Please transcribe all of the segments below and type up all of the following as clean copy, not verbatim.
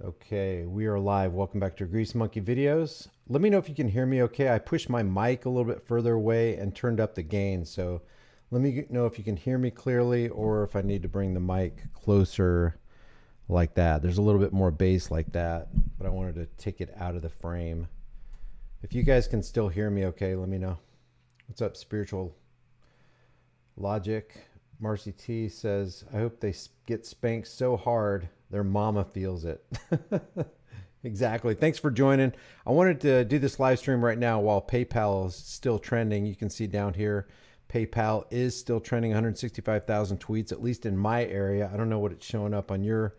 Okay, we are live. Welcome back to Grease Monkey Videos. Let me know if you can hear me okay. I pushed my mic a little bit further away and turned up the gain. So let me know if you can hear me clearly or if I need to bring the mic closer like that. There's a little bit more bass like that, but I wanted to take it out of the frame. If you guys can still hear me okay, let me know. What's up, Spiritual Logic? Marcy T says, I hope they get spanked so hard their mama feels it. Exactly. Thanks for joining. I wanted to do this live stream right now while PayPal is still trending. You can see down here, PayPal is still trending 165,000 tweets, at least in my area. I don't know what it's showing up on your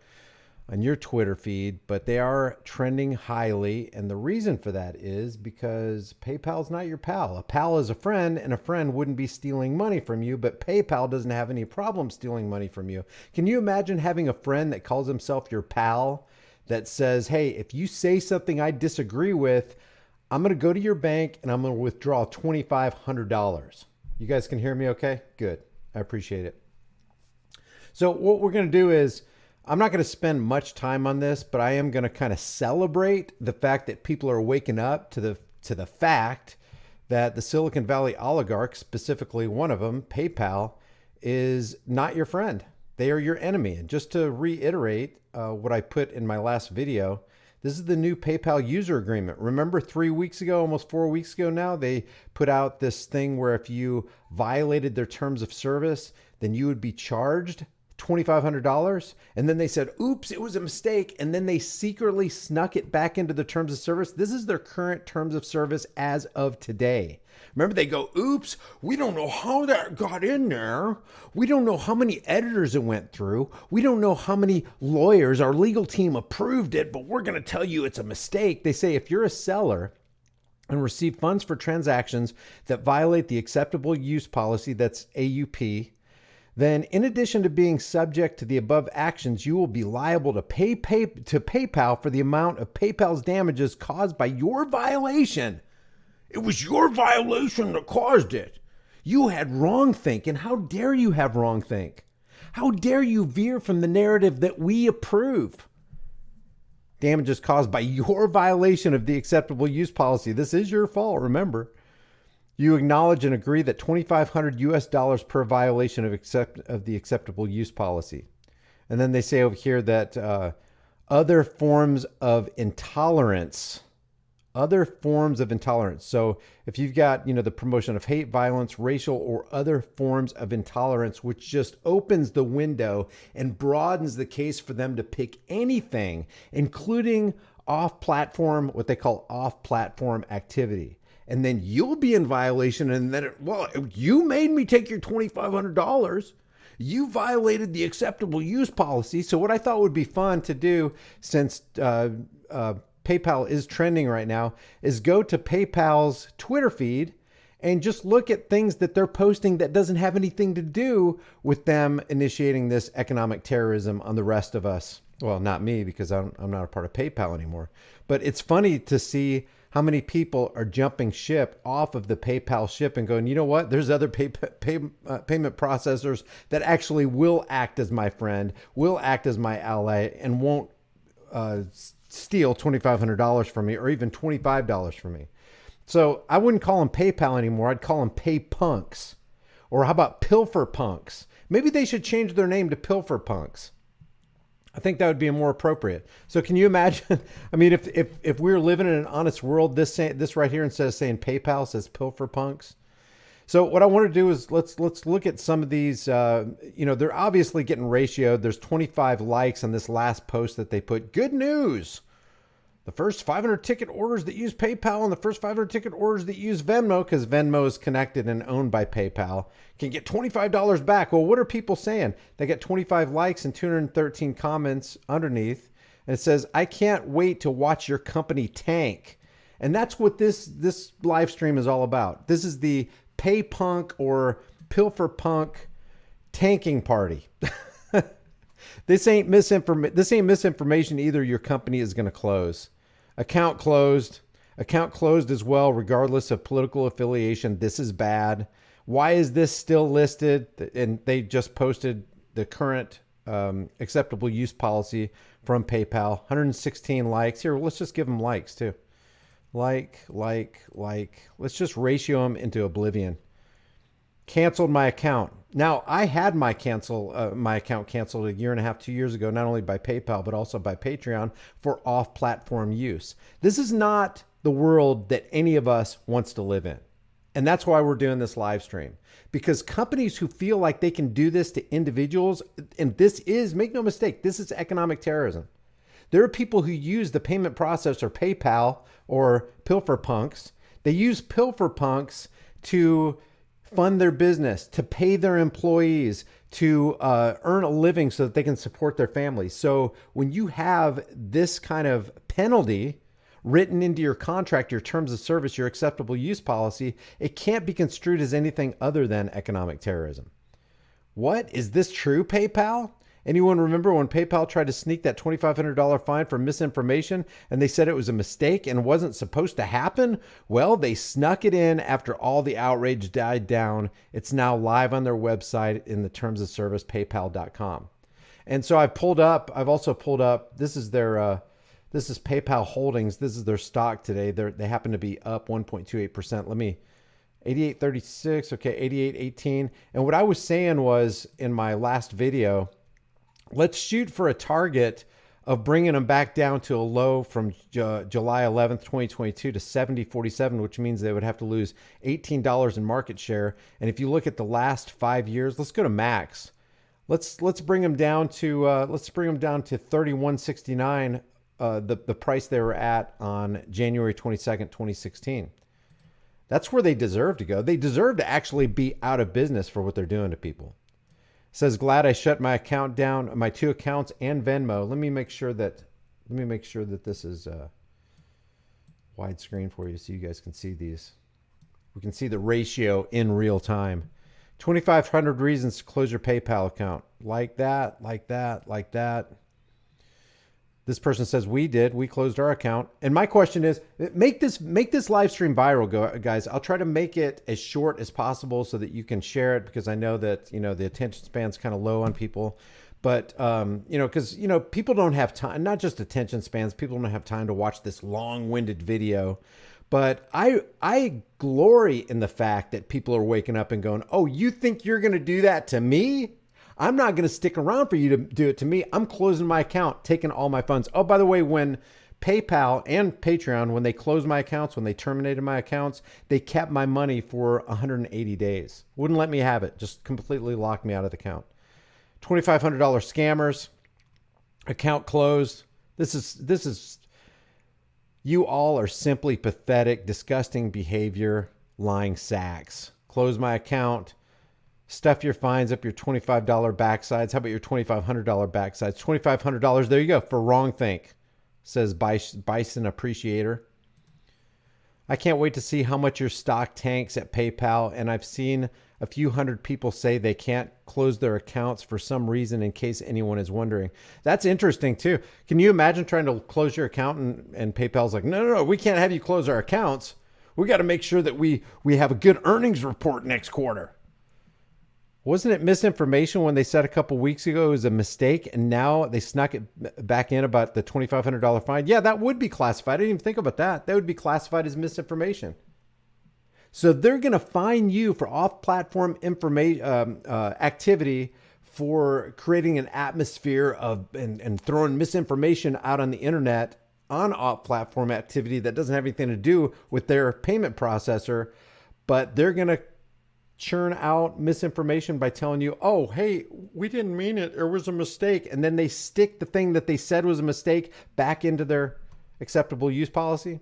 Twitter feed, but they are trending highly. And the reason for that is because PayPal's not your pal. A pal is a friend, and a friend wouldn't be stealing money from you, but PayPal doesn't have any problem stealing money from you. Can you imagine having a friend that calls himself your pal that says, hey, if you say something I disagree with, I'm going to go to your bank and I'm going to withdraw $2,500. You guys can hear me okay? Good. I appreciate it. So what we're going to do is, I'm not going to spend much time on this, but I am going to kind of celebrate the fact that people are waking up to the fact that the Silicon Valley oligarchs, specifically one of them, PayPal, is not your friend. They are your enemy. And just to reiterate what I put in my last video, this is the new PayPal user agreement. Remember 3 weeks ago, almost 4 weeks ago now, they put out this thing where if you violated their terms of service, then you would be charged $2,500. And then they said, oops, it was a mistake. And then they secretly snuck it back into the terms of service. This is their current terms of service as of today. Remember, they go, oops, we don't know how that got in there. We don't know how many editors it went through. We don't know how many lawyers, our legal team approved it, but we're going to tell you it's a mistake. They say if you're a seller and receive funds for transactions that violate the acceptable use policy, that's AUP, then in addition to being subject to the above actions, you will be liable to pay to PayPal for the amount of PayPal's damages caused by your violation. It was your violation that caused it. You had wrong think, and how dare you have wrong think? How dare you veer from the narrative that we approve? Damages caused by your violation of the acceptable use policy. This is your fault, remember. You acknowledge and agree that $2,500 per violation of the acceptable use policy. And then they say over here that other forms of intolerance. So if you've got, the promotion of hate, violence, racial, or other forms of intolerance, which just opens the window and broadens the case for them to pick anything, including off-platform, what they call off-platform activity. And then you'll be in violation. And then, you made me take your $2,500. You violated the acceptable use policy. So what I thought would be fun to do, since PayPal is trending right now, is go to PayPal's Twitter feed and just look at things that they're posting that doesn't have anything to do with them initiating this economic terrorism on the rest of us. Well, not me, because I'm not a part of PayPal anymore. But it's funny to see how many people are jumping ship off of the PayPal ship and going, you know what? There's other payment processors that actually will act as my friend, will act as my ally, and won't steal $2,500 from me or even $25 from me. So I wouldn't call them PayPal anymore. I'd call them Pay Punks. Or how about Pilfer Punks? Maybe they should change their name to Pilfer Punks. I think that would be more appropriate. So can you imagine? I mean, if we were living in an honest world, this right here, instead of saying PayPal, says Pilfer Punks. So what I want to do is let's look at some of these. They're obviously getting ratioed. There's 25 likes on this last post that they put. Good news. The first 500 ticket orders that use PayPal and the first 500 ticket orders that use Venmo, because Venmo is connected and owned by PayPal, can get $25 back. Well, what are people saying? They get 25 likes and 213 comments underneath. And it says, I can't wait to watch your company tank. And that's what this live stream is all about. This is the Pay Punk or Pilfer Punk tanking party. This ain't misinformation either. Your company is going to close. Account closed as well, regardless of political affiliation. This is bad. Why is this still listed? And they just posted the current acceptable use policy from PayPal. 116 likes. Here, let's just give them likes too. Like. Let's just ratio them into oblivion. Canceled my account. Now, I had my account canceled a year and a half, 2 years ago, not only by PayPal, but also by Patreon for off-platform use. This is not the world that any of us wants to live in. And that's why we're doing this live stream. Because companies who feel like they can do this to individuals, and this is, make no mistake, this is economic terrorism. There are people who use the payment processor PayPal or Pilfer Punks. They use Pilfer Punks to fund their business, to pay their employees, to earn a living so that they can support their families. So when you have this kind of penalty written into your contract, your terms of service, your acceptable use policy, it can't be construed as anything other than economic terrorism. What? Is this true, PayPal? Anyone remember when PayPal tried to sneak that $2,500 fine for misinformation and they said it was a mistake and wasn't supposed to happen? Well, they snuck it in after all the outrage died down. It's now live on their website in the terms of service, paypal.com. And so I've also pulled up, this is PayPal Holdings. This is their stock today. They happen to be up 1.28%. 88.36, okay, 88.18. And what I was saying was in my last video, let's shoot for a target of bringing them back down to a low from July 11th, 2022 to 70.47, which means they would have to lose $18 in market share. And if you look at the last 5 years, let's go to max. Let's bring them down to 31.69, the price they were at on January 22nd, 2016. That's where they deserve to go. They deserve to actually be out of business for what they're doing to people. Says, glad I shut my account down, my 2 accounts and Venmo. Let me make sure that this is widescreen for you so you guys can see these. We can see the ratio in real time. 2,500 reasons to close your PayPal account. Like that. This person says we closed our account. And my question is, make this live stream viral, guys. I'll try to make it as short as possible so that you can share it, because I know that, the attention span's kind of low on people. But, because, people don't have time, not just attention spans, people don't have time to watch this long-winded video. But I glory in the fact that people are waking up and going, oh, you think you're going to do that to me? I'm not going to stick around for you to do it to me. I'm closing my account, taking all my funds. Oh, by the way, when PayPal and Patreon, when they closed my accounts, when they terminated my accounts, they kept my money for 180 days. Wouldn't let me have it. Just completely locked me out of the account. $2,500 scammers. Account closed. This is, you all are simply pathetic, disgusting behavior, lying sacks. Close my account. Stuff your fines up your $25 backsides. How about your $2,500 backsides? $2,500. There you go. For wrong think, says Bison Appreciator. I can't wait to see how much your stock tanks at PayPal. And I've seen a few hundred people say they can't close their accounts for some reason, in case anyone is wondering. That's interesting too. Can you imagine trying to close your account and PayPal's like, no, we can't have you close our accounts. We got to make sure that we have a good earnings report next quarter. Wasn't it misinformation when they said a couple weeks ago it was a mistake, and now they snuck it back in about the $2,500 fine? Yeah, that would be classified. I didn't even think about that. That would be classified as misinformation. So they're going to fine you for off-platform activity for creating an atmosphere of and throwing misinformation out on the internet on off-platform activity that doesn't have anything to do with their payment processor, but they're going to churn out misinformation by telling you, oh, hey, we didn't mean it. It was a mistake. And then they stick the thing that they said was a mistake back into their acceptable use policy.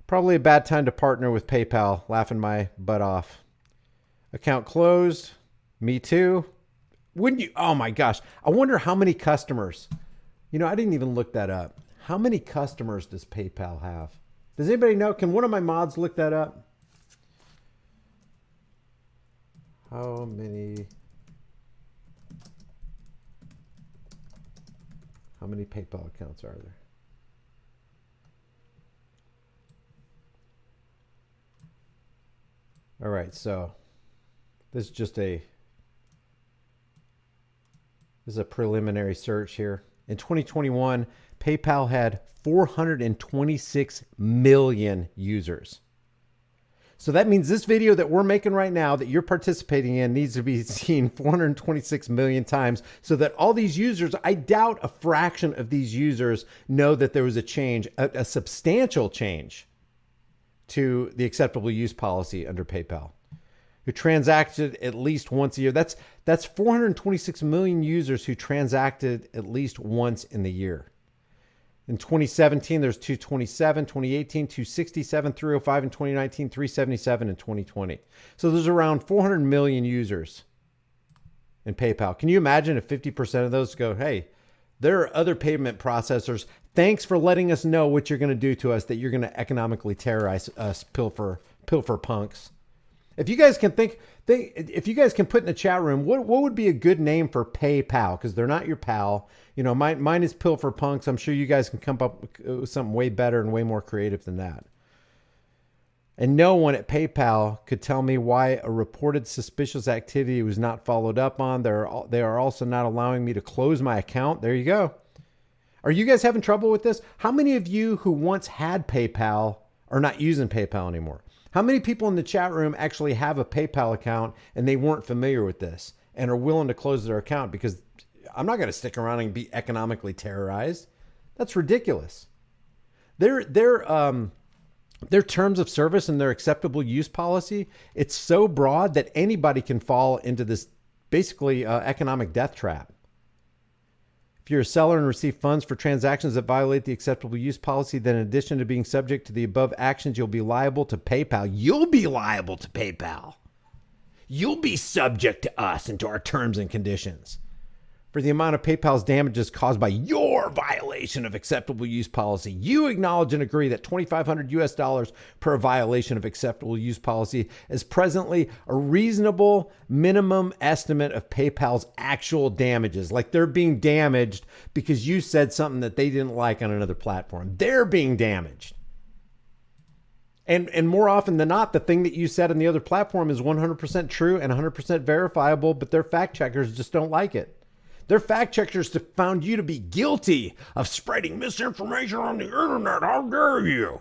Probably a bad time to partner with PayPal. Laughing my butt off. Account closed. Me too. Wouldn't you? Oh my gosh. I wonder how many customers, I didn't even look that up. How many customers does PayPal have? Does anybody know? Can one of my mods look that up? How many PayPal accounts are there? All right, so this is just a This is a preliminary search here. In 2021, PayPal had 426 million users. So that means this video that we're making right now that you're participating in needs to be seen 426 million times so that all these users, I doubt a fraction of these users know that there was a change, a substantial change to the acceptable use policy under PayPal, who transacted at least once a year. That's 426 million users who transacted at least once in the year. In 2017, there's 227, 2018, 267, 305, in 2019, 377 in 2020. So there's around 400 million users in PayPal. Can you imagine if 50% of those go, hey, there are other payment processors. Thanks for letting us know what you're going to do to us, that you're going to economically terrorize us, pilfer punks. If you guys can if you guys can put in the chat room, what would be a good name for PayPal? Because they're not your pal. You know, mine is Pilfer Punks. I'm sure you guys can come up with something way better and way more creative than that. And no one at PayPal could tell me why a reported suspicious activity was not followed up on. They are also not allowing me to close my account. There you go. Are you guys having trouble with this? How many of you who once had PayPal are not using PayPal anymore? How many people in the chat room actually have a PayPal account and they weren't familiar with this and are willing to close their account? Because I'm not going to stick around and be economically terrorized. That's ridiculous. Their terms of service and their acceptable use policy, it's so broad that anybody can fall into this basically economic death trap. If you're a seller and receive funds for transactions that violate the acceptable use policy, then in addition to being subject to the above actions, you'll be liable to PayPal. You'll be liable to PayPal. You'll be subject to us and to our terms and conditions for the amount of PayPal's damages caused by your violation of acceptable use policy. You acknowledge and agree that $2,500 per violation of acceptable use policy is presently a reasonable minimum estimate of PayPal's actual damages. Like they're being damaged because you said something that they didn't like on another platform. They're being damaged. And more often than not, the thing that you said on the other platform is 100% true and 100% verifiable, but their fact checkers just don't like it. Their fact checkers found you to be guilty of spreading misinformation on the internet. How dare you?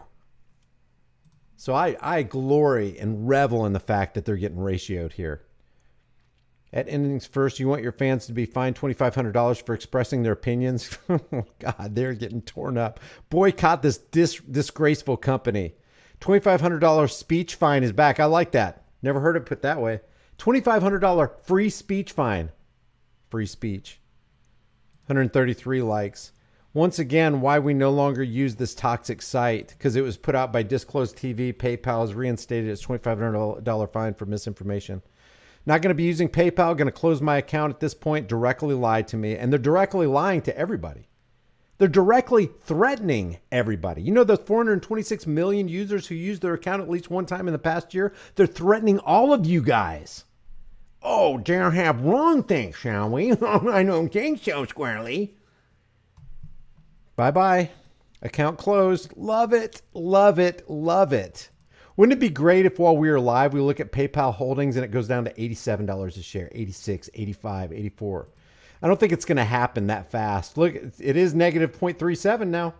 So I glory and revel in the fact that they're getting ratioed here. At Endings First, you want your fans to be fined $2,500 for expressing their opinions? Oh, God, they're getting torn up. Boycott this disgraceful company. $2,500 speech fine is back. I like that. Never heard it put that way. $2,500 free speech fine. Free speech. 133 likes. Once again, why we no longer use this toxic site, because it was put out by Disclosed TV. PayPal has reinstated its $2,500 fine for misinformation. Not going to be using PayPal. Going to close my account at this point. Directly lied to me. And they're directly lying to everybody. They're directly threatening everybody. You know, those 426 million users who used their account at least one time in the past year, they're threatening all of you guys. Oh, dare have wrong things, shall we? I don't think so, Squirrely. Bye-bye. Account closed. Love it, love it, love it. Wouldn't it be great if while we were live, we look at PayPal holdings and it goes down to $87 a share, 86, 85, 84. I don't think it's going to happen that fast. Look, it is negative 0.37 now.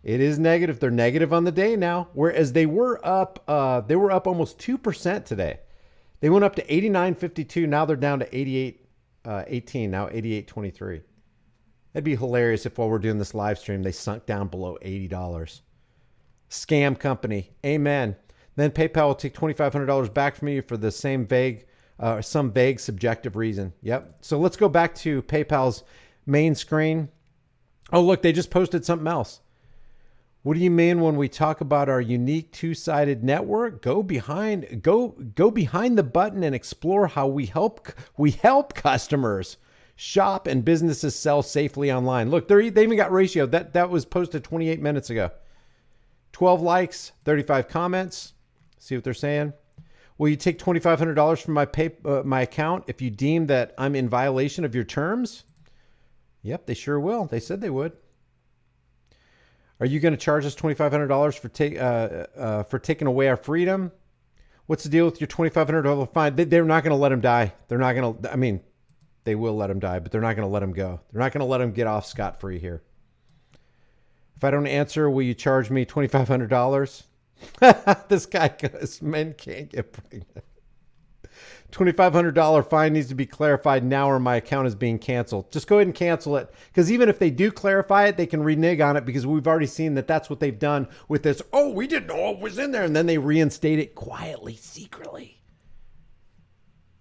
It is negative. They're negative on the day now, whereas they were up almost 2% today. They went up to 89.52. Now they're down to 88.18. Now 88.23. That'd be hilarious if while we're doing this live stream, they sunk down below $80. Scam company. Amen. Then PayPal will take $2,500 back from you for the same some vague subjective reason. Yep. So let's go back to PayPal's main screen. Oh, look, they just posted something else. What do you mean when we talk about our unique two-sided network? Go behind the button and explore how we help customers shop and businesses sell safely online. Look, they even got ratio. That was posted 28 minutes ago. 12 likes, 35 comments. See what they're saying? Will you take $2,500 from my account if you deem that I'm in violation of your terms? Yep, they sure will. They said they would. Are you going to charge us $2,500 for taking away our freedom? What's the deal with your $2,500 fine? They're not going to let him die. They're not going to. I mean, They will let him die, but they're not going to let him go. They're not going to let him get off scot-free here. If I don't answer, will you charge me $2,500? This guy goes, men can't get pregnant. $2,500 fine needs to be clarified now or my account is being canceled. Just go ahead and cancel it, because even if they do clarify it, they can renege on it, because we've already seen that that's what they've done with this. Oh, we didn't know it was in there. And then they reinstate it quietly, secretly.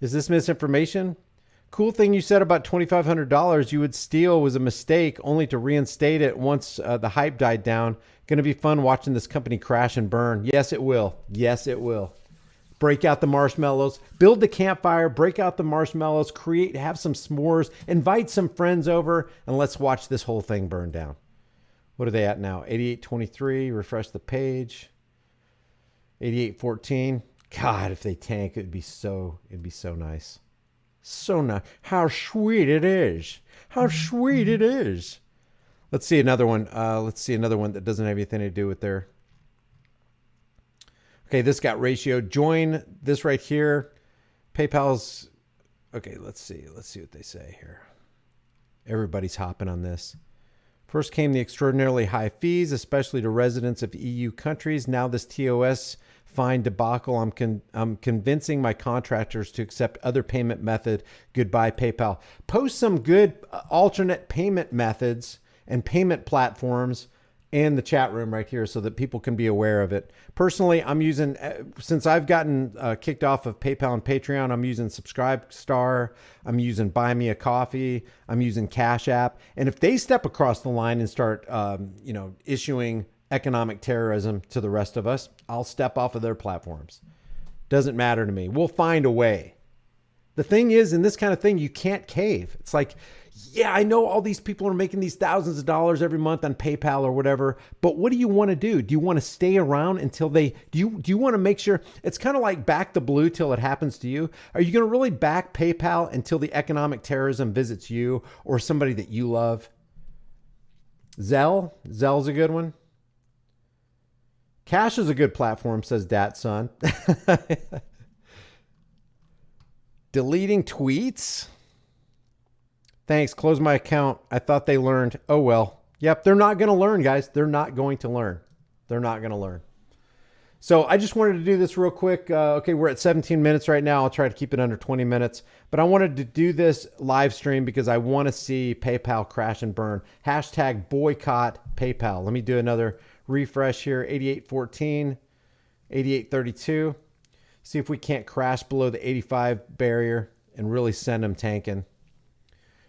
Is this misinformation? Cool thing you said about $2,500 you would steal was a mistake, only to reinstate it once the hype died down. Going to be fun watching this company crash and burn. Yes, it will. Yes, it will. Break out the marshmallows, build the campfire, break out the marshmallows, have some s'mores, invite some friends over, and let's watch this whole thing burn down. What are they at now? 88.23. Refresh the page. 88.14. God, if they tank, it'd be so nice. So nice. How sweet it is. How sweet it is. Let's see another one. Let's see another one that doesn't have anything to do with their... Okay, this got ratio. Join this right here. PayPal's... Okay, let's see. Let's see what they say here. Everybody's hopping on this. First came the extraordinarily high fees, especially to residents of EU countries. Now this TOS fine debacle. I'm convincing my contractors to accept other payment method. Goodbye, PayPal. Post some good alternate payment methods and payment platforms in the chat room right here so that people can be aware of it. Personally, I'm using, since I've gotten kicked off of PayPal and Patreon, I'm using Subscribestar, I'm using Buy Me a Coffee, I'm using Cash App. And if they step across the line and start, issuing economic terrorism to the rest of us, I'll step off of their platforms. Doesn't matter to me. We'll find a way. The thing is, in this kind of thing, you can't cave. It's like, yeah, I know all these people are making these thousands of dollars every month on PayPal or whatever, but what do you want to do? Do you want to stay around until do you want to make sure it's kind of like back the blue till it happens to you? Are you going to really back PayPal until the economic terrorism visits you or somebody that you love? Zell's a good one. Cash is a good platform, says Datsun. Deleting tweets. Thanks. Close my account. I thought they learned. Oh, well. Yep. They're not going to learn, guys. They're not going to learn. They're not going to learn. So I just wanted to do this real quick. Okay, we're at 17 minutes right now. I'll try to keep it under 20 minutes. But I wanted to do this live stream because I want to see PayPal crash and burn. Hashtag boycott PayPal. Let me do another refresh here. 88.14, 88.32. See if we can't crash below the 85 barrier and really send them tanking.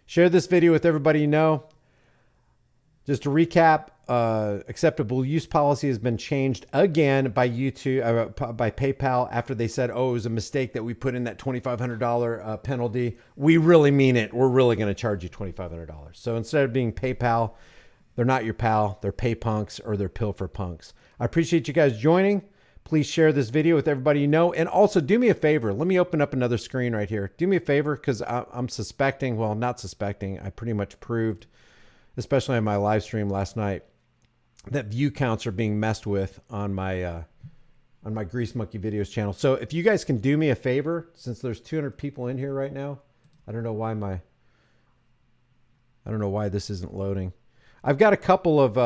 Share this video with everybody you know. Just to recap, acceptable use policy has been changed again by YouTube, by PayPal after they said, oh, it was a mistake that we put in that $2,500 penalty. We really mean it. We're really going to charge you $2,500. So instead of being PayPal, they're not your pal. They're pay punks or they're pilfer punks. I appreciate you guys joining. Please share this video with everybody you know. And also do me a favor. Let me open up another screen right here. Do me a favor because I'm suspecting, well, not suspecting. I pretty much proved, especially on my live stream last night, that view counts are being messed with on my Grease Monkey Videos channel. So if you guys can do me a favor, since there's 200 people in here right now, I don't know why this isn't loading. I've got a couple of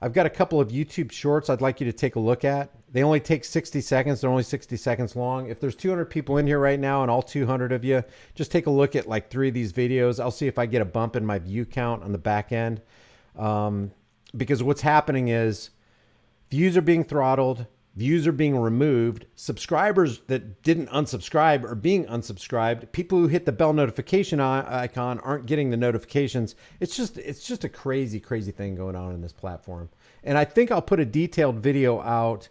YouTube shorts I'd like you to take a look at. They only take 60 seconds. They're only 60 seconds long. If there's 200 people in here right now and all 200 of you, just take a look at like 3 of these videos. I'll see if I get a bump in my view count on the back end. Because what's happening is views are being throttled. Views are being removed. Subscribers that didn't unsubscribe are being unsubscribed. People who hit the bell notification icon aren't getting the notifications. It's just a crazy, crazy thing going on in this platform. And I think I'll put a detailed video out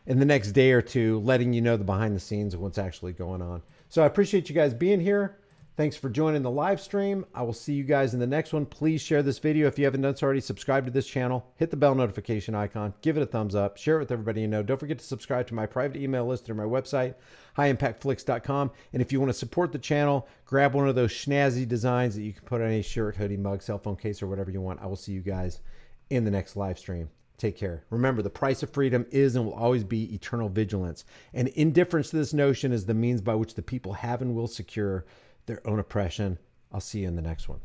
in the next day or two, letting you know the behind the scenes of what's actually going on. So I appreciate you guys being here. Thanks for joining the live stream. I will see you guys in the next one. Please share this video. If you haven't done so already, subscribe to this channel. Hit the bell notification icon. Give it a thumbs up. Share it with everybody you know. Don't forget to subscribe to my private email list or my website, highimpactflix.com. And if you want to support the channel, grab one of those snazzy designs that you can put on a shirt, hoodie, mug, cell phone case, or whatever you want. I will see you guys in the next live stream. Take care. Remember, the price of freedom is and will always be eternal vigilance. And indifference to this notion is the means by which the people have and will secure their own oppression. I'll see you in the next one.